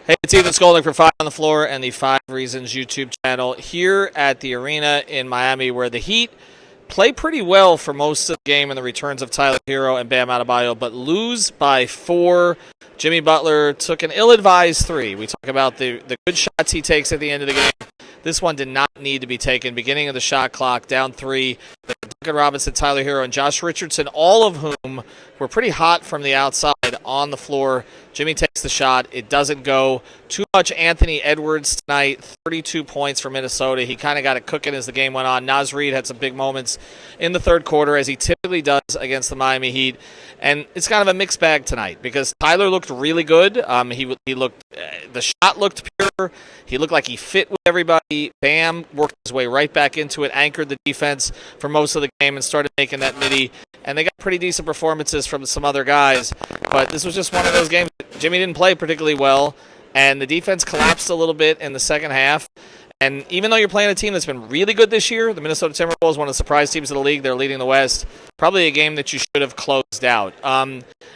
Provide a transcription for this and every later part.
Hey, it's Ethan Skolnick for Five on the Floor and the Five Reasons YouTube channel here at the arena in Miami, where the Heat play pretty well for most of the game in the returns of Tyler Hero and Bam Adebayo, but lose by 4. Jimmy Butler took an ill-advised 3. We talk about the good shots he takes at the end of the game. This one did not need to be taken. Beginning of the shot clock, down 3. Duncan Robinson, Tyler Hero, and Josh Richardson, all of whom were pretty hot from the outside on the floor. Jimmy takes the shot. It doesn't go. Too much Anthony Edwards tonight, 32 points for Minnesota. He kind of got it cooking as the game went on. Naz Reid had some big moments in the third quarter, as he typically does against the Miami Heat. And it's kind of a mixed bag tonight because Tyler looked really good. He looked, the shot looked pure. He looked like he fit with everybody. Bam worked his way right back into it, anchored the defense for most of the game, and started making that midi. And they got pretty decent performances from some other guys. But this was just one of those games. Jimmy didn't play particularly well, and the defense collapsed a little bit in the second half. And even though you're playing a team that's been really good this year, the Minnesota Timberwolves, one of the surprise teams of the league, they're leading the West, probably a game that you should have closed out.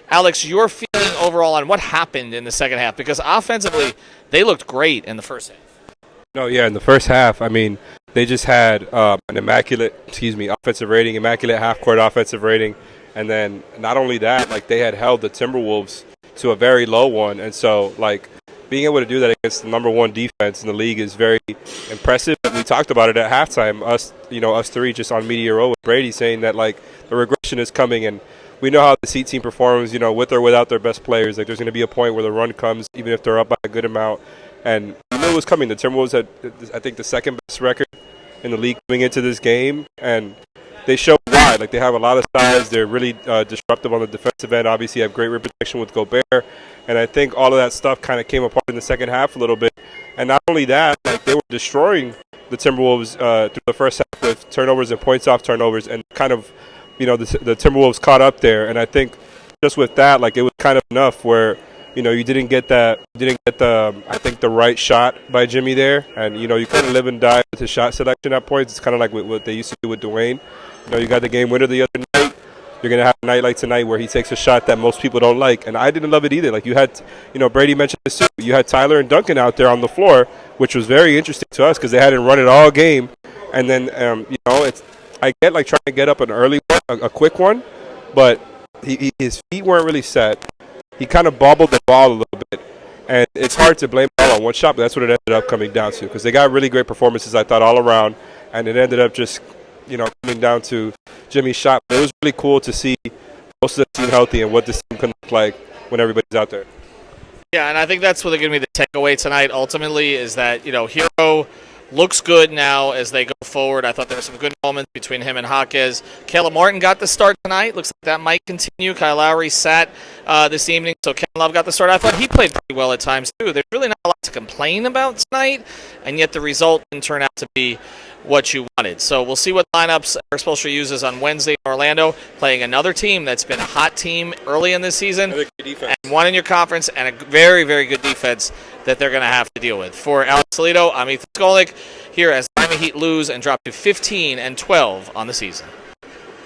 Alex, your feeling overall on what happened in the second half? Because offensively, they looked great in the first half. No, yeah, in the first half, I mean, they just had an immaculate half-court offensive rating. And then not only that, like, they had held the Timberwolves to a very low one. And so, like, being able to do that against the number one defense in the league is very impressive. We talked about it at halftime, us three just on Media Row with Brady, saying that, like, the regression is coming. And we know how the Heat team performs, with or without their best players. Like, there's going to be a point where the run comes, even if they're up by a good amount. And we knew it was coming. The Timberwolves had, I think, the second best record in the league coming into this game. And they show why. Like, they have a lot of size. They're really disruptive on the defensive end. Obviously, have great rim protection with Gobert. And I think all of that stuff kind of came apart in the second half a little bit. And not only that, like, they were destroying the Timberwolves through the first half with turnovers and points off turnovers. And kind of, the Timberwolves caught up there. And I think just with that, like, it was kind of enough where, you didn't get the right shot by Jimmy there. And, you kind of live and die with his shot selection at points. It's kind of like what they used to do with Dwayne. You got the game winner the other night. You're going to have a night like tonight where he takes a shot that most people don't like. And I didn't love it either. Like, you had, Brady mentioned this too. You had Tyler and Duncan out there on the floor, which was very interesting to us because they hadn't run it all game. And then, I get like trying to get up an early one, a quick one, but his feet weren't really set. He kind of bobbled the ball a little bit. And it's hard to blame it all on one shot, but that's what it ended up coming down to because they got really great performances, I thought, all around. And it ended up just, coming down to Jimmy's shot. But it was really cool to see most of the team healthy and what this team can look like when everybody's out there. Yeah, and I think that's what they're going to be the takeaway tonight ultimately is that, Hero looks good now as they go forward. I thought there were some good moments between him and Jaquez. Caleb Martin got the start tonight. Looks like that might continue. Kyle Lowry sat this evening, so Kevin Love got the start. I thought he played pretty well at times, too. There's really not a lot to complain about tonight, and yet the result didn't turn out to be what you wanted. So we'll see what lineups Erik Spoelstra uses on Wednesday in Orlando, playing another team that's been a hot team early in this season, and one in your conference, and a very, very good defense that they're going to have to deal with. For Alex Toledo, I'm Ethan Skolnick, here as Miami Heat lose and drop to 15-12 on the season.